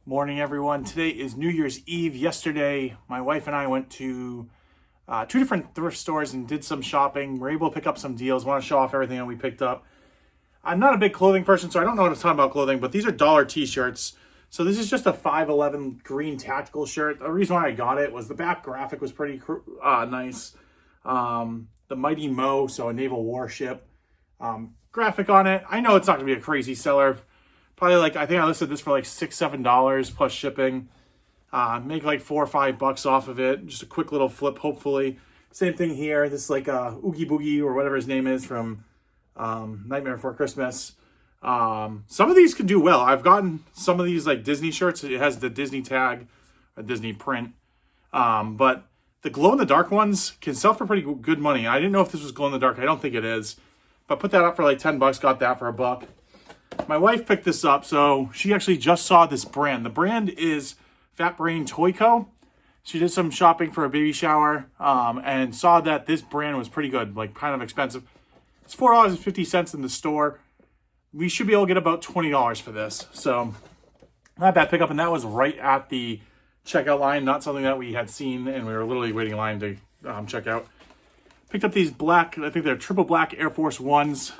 Morning, everyone. Today is New Year's Eve. Yesterday, my wife and I went to two different thrift stores and did some shopping. We're able to pick up some deals. Want to show off everything that we picked up. I'm not a big clothing person, so I don't know what to talk about clothing, but these are dollar t-shirts. So this is just a 511 green tactical shirt. The reason why I got it was the back graphic was pretty nice. The Mighty Mo, so a naval warship, graphic on it. I know it's not going to be a crazy seller. Probably I think I listed this for like $6-7 plus shipping. Make like $4 or $5 off of it. Just a quick little flip, hopefully. Same thing here. This is like Oogie Boogie or whatever his name is from Nightmare Before Christmas. Some of these can do well. I've gotten some of these like Disney shirts. It has the Disney tag, a Disney print. But the glow-in-the-dark ones can sell for pretty good money. I didn't know if this was glow-in-the-dark. I don't think it is. But put that up for like $10. Got that for $1. My wife picked this up, so she actually just saw this brand. The brand is Fat Brain Toy Co. She did some shopping for a baby shower and saw that this brand was pretty good, like kind of expensive. It's $4.50 in the store. We should be able to get about $20 for this. So not a bad pickup, and that was right at the checkout line, not something that we had seen, and we were literally waiting in line to check out. Picked up these black, I think they're triple black Air Force Ones.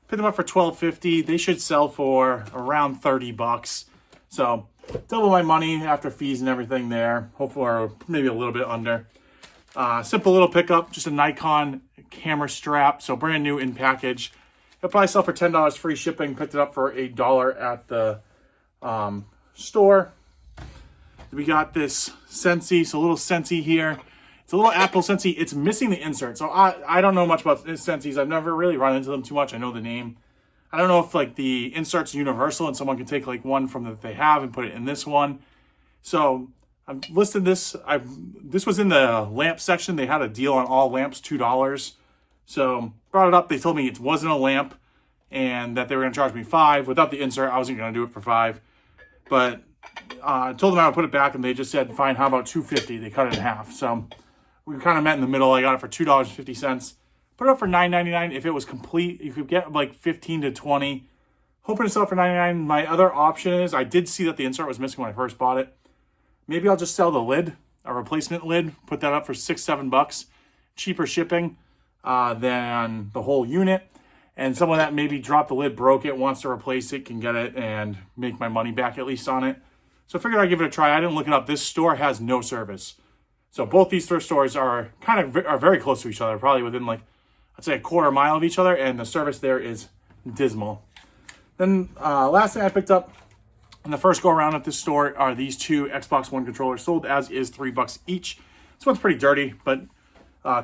Picked them up for $12.50. They should sell for around $30. So double my money after fees and everything there. Hopefully, or maybe a little bit under. Simple little pickup, just a Nikon camera strap. So brand new in package. It'll probably sell for $10 free shipping. Picked it up for $1 at the store. We got this Scentsy, so a little Scentsy here. It's a little Apple Scentsy. It's missing the insert. So I don't know much about Scentys. I've never really run into them too much. I know the name. I don't know if like the insert's universal and someone can take like one from that they have and put it in this one. So I've listed this. This was in the lamp section. They had a deal on all lamps, $2. So brought it up. They told me it wasn't a lamp and that they were going to charge me $5. Without the insert, I wasn't going to do it for $5. But I told them I would put it back and they just said, fine, how about $2.50? They cut it in half. So we kind of met in the middle. I got it for $2.50. Put it up for $9.99. If it was complete, you could get like 15 to 20. Hoping to sell for $9.99. My other option is, I did see that the insert was missing when I first bought it. Maybe I'll just sell the lid, a replacement lid. Put that up for $6-7. Cheaper shipping than the whole unit. And someone that maybe dropped the lid, broke it, wants to replace it, can get it and make my money back at least on it. So I figured I'd give it a try. I didn't look it up. This store has no service. So both these thrift stores are very close to each other, probably within like, I'd say a quarter mile of each other, and the service there is dismal. Then last thing I picked up in the first go around at this store are these two Xbox One controllers, sold as is $3 each. This one's pretty dirty, but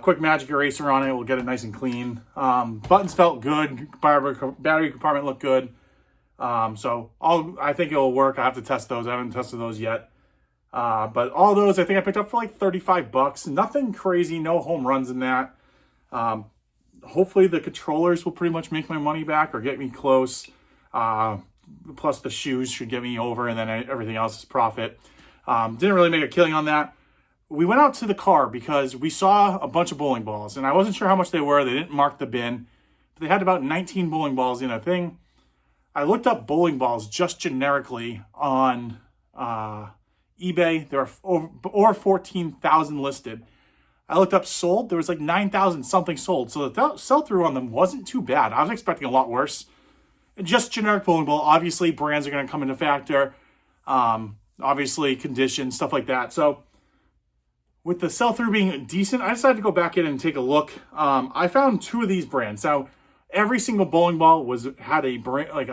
quick magic eraser on it will get it nice and clean. Buttons felt good, battery compartment looked good. So I think it'll work. I have to test those. I haven't tested those yet. But all those I think I picked up for like $35. Nothing crazy, no home runs in that. Hopefully the controllers will pretty much make my money back or get me close. Plus the shoes should get me over, and then everything else is profit. Didn't really make a killing on that. We went out to the car because we saw a bunch of bowling balls, and I wasn't sure how much they were. They didn't mark the bin, but they had about 19 bowling balls in a thing. I looked up bowling balls just generically on eBay. There are over 14,000 listed. I looked up sold. There was like 9,000 something sold. So the sell-through on them wasn't too bad. I was expecting a lot worse. Just generic bowling ball. Obviously, brands are going to come into factor. Obviously, conditions, stuff like that. So with the sell-through being decent, I decided to go back in and take a look. I found two of these brands. Now, every single bowling ball had a brand, like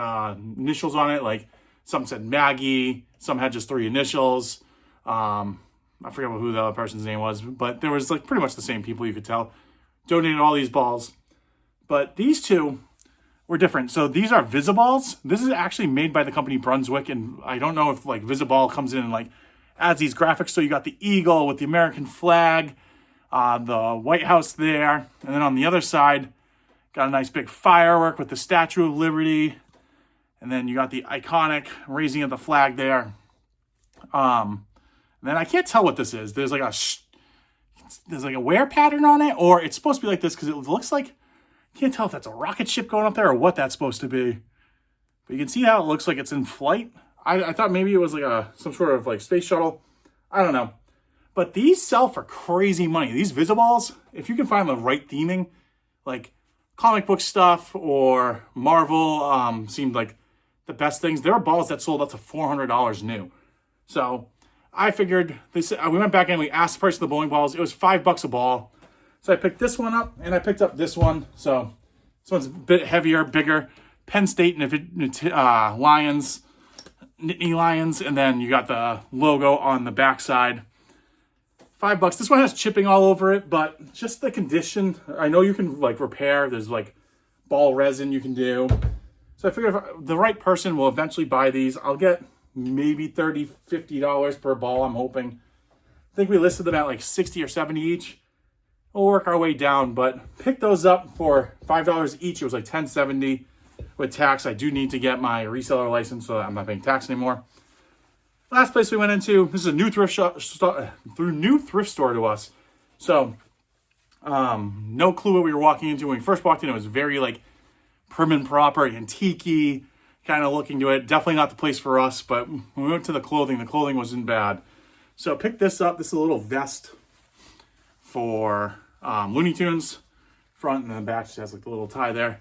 initials on it. Like some said Maggie, some had just 3 initials. I forget who the other person's name was, but there was like pretty much the same people, you could tell, donated all these balls. But these two were different. So these are Visiballs. This is actually made by the company Brunswick, and I don't know if like Visiball comes in and like adds these graphics. So you got the eagle with the American flag, the White House there, and then on the other side, got a nice big firework with the Statue of Liberty, and then you got the iconic raising of the flag there. And then I can't tell what this is. There's like a wear pattern on it, or it's supposed to be like this because it looks like, can't tell if that's a rocket ship going up there or what that's supposed to be. But you can see how it looks like it's in flight. I thought maybe it was like some sort of like space shuttle. I don't know. But these sell for crazy money. These Visiballs, if you can find the right theming, like comic book stuff or Marvel, seemed like the best things. There are balls that sold up to $400 new. So I figured this. We went back and we asked the price of the bowling balls. It was $5 a ball. So I picked this one up and I picked up this one. So this one's a bit heavier, bigger. Penn State Lions, Nittany Lions, and then you got the logo on the backside. $5. This one has chipping all over it, but just the condition. I know you can like repair. There's like ball resin you can do. So I figured if the right person will eventually buy these, I'll get maybe $30, $50 per ball, I'm hoping. I think we listed them at like 60 or 70 each. We'll work our way down, but pick those up for $5 each. It was like $10.70 with tax. I do need to get my reseller license so that I'm not paying tax anymore. Last place we went into, this is a new thrift store to us. So, no clue what we were walking into. When we first walked in, it was very like prim and proper, antique-y kind of looking to it. Definitely not the place for us, but when we went to the clothing wasn't bad. So pick this up. This is a little vest for Looney Tunes. Front and then back just has like the little tie there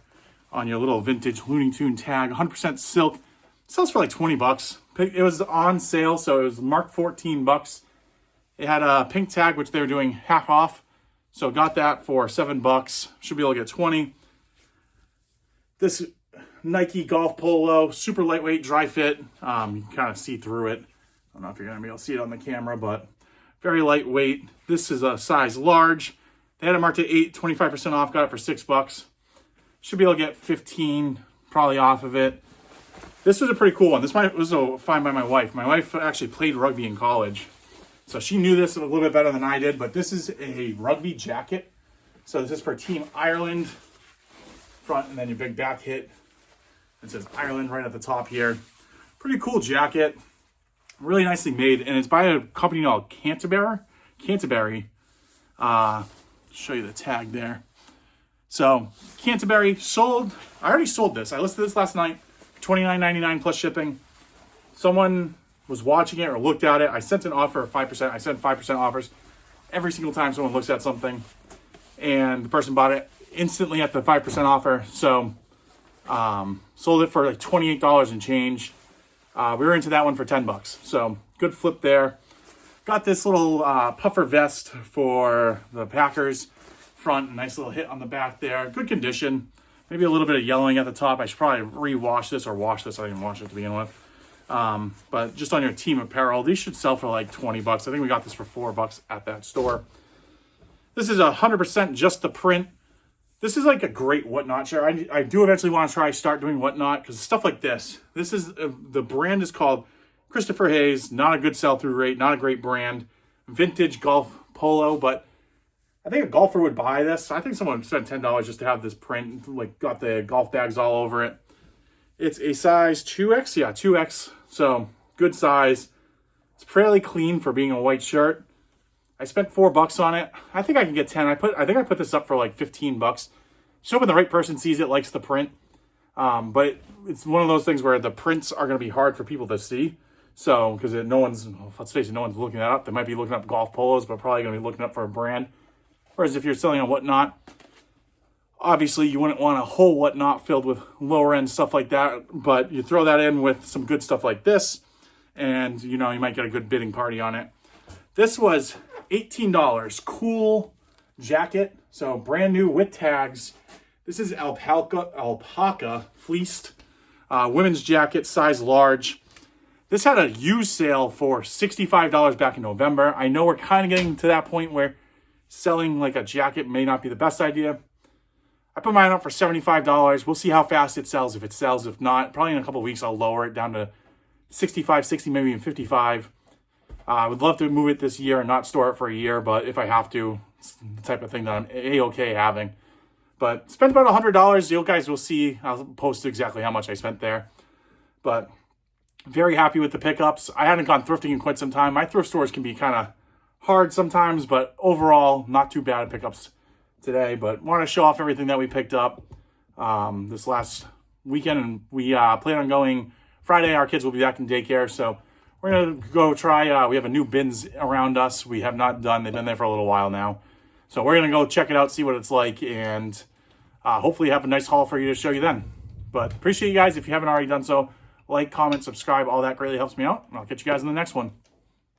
on your little vintage Looney Tune tag. 100% silk. It sells for like $20. It was on sale, so it was marked $14. It had a pink tag, which they were doing half off. So got that for $7. Should be able to get 20. This Nike golf polo, super lightweight, dry fit. You can kind of see through it. I don't know if you're going to be able to see it on the camera, but very lightweight. This is a size large. They had it marked at 8, 25% off. Got it for $6. Should be able to get 15 probably off of it. This was a pretty cool one. This was a find by my wife. My wife actually played rugby in college, so she knew this a little bit better than I did, but this is a rugby jacket. So this is for Team Ireland. Front and then your big back hit. It says Ireland right at the top here. Pretty cool jacket. Really nicely made, and it's by a company called Canterbury. Show you the tag there. So Canterbury sold. I already sold this. I listed this last night. $29.99 plus shipping. Someone was watching it or looked at it. I sent an offer of 5%. I sent 5% offers every single time someone looks at something, and the person bought it instantly at the 5% offer. So sold it for like $28 and change. We were into that one for $10. So good flip there. Got this little puffer vest for the Packers. Front, nice little hit on the back there. Good condition. Maybe a little bit of yellowing at the top. I should probably re-wash this or wash this. I didn't wash it to begin with. But just on your team apparel, these should sell for like $20. I think we got this for $4 at that store. This is 100% just the print. This is like a great Whatnot shirt. I do eventually want to start doing Whatnot because stuff like this. This is the brand is called Christopher Hayes. Not a good sell-through rate. Not a great brand. Vintage golf polo, but I think a golfer would buy this. I think someone would spend $10 just to have this print. Like got the golf bags all over it. It's a size 2X. Yeah, 2X. So good size. It's fairly clean for being a white shirt. I spent $4 on it. I think I can get 10. I think I put this up for like $15. Just hoping the right person sees it, likes the print. But it's one of those things where the prints are going to be hard for people to see. So, because let's face it, no one's looking that up. They might be looking up golf polos, but probably going to be looking up for a brand. Whereas if you're selling on Whatnot, obviously you wouldn't want a whole Whatnot filled with lower end stuff like that. But you throw that in with some good stuff like this, and you might get a good bidding party on it. This was $18. Cool jacket. So brand new with tags. This is alpaca fleeced women's jacket, size large. This had a used sale for $65 back in November. I know we're kind of getting to that point where selling like a jacket may not be the best idea. I put mine up for $75. We'll see how fast it sells. If it sells, if not, probably in a couple of weeks I'll lower it down to 65, 60, maybe even 55. I would love to move it this year and not store it for a year, but if I have to, it's the type of thing that I'm A-okay having. But spent about $100. You guys will see. I'll post exactly how much I spent there. But very happy with the pickups. I haven't gone thrifting in quite some time. My thrift stores can be kind of hard sometimes, but overall, not too bad at pickups today. But want to show off everything that we picked up this last weekend. And we plan on going Friday, our kids will be back in daycare, so we're going to go try. We have a new bins around us we have not done. They've been there for a little while now. So we're going to go check it out, see what it's like, and hopefully have a nice haul for you to show you then. But appreciate you guys. If you haven't already done so, like, comment, subscribe, all that greatly helps me out. And I'll catch you guys in the next one.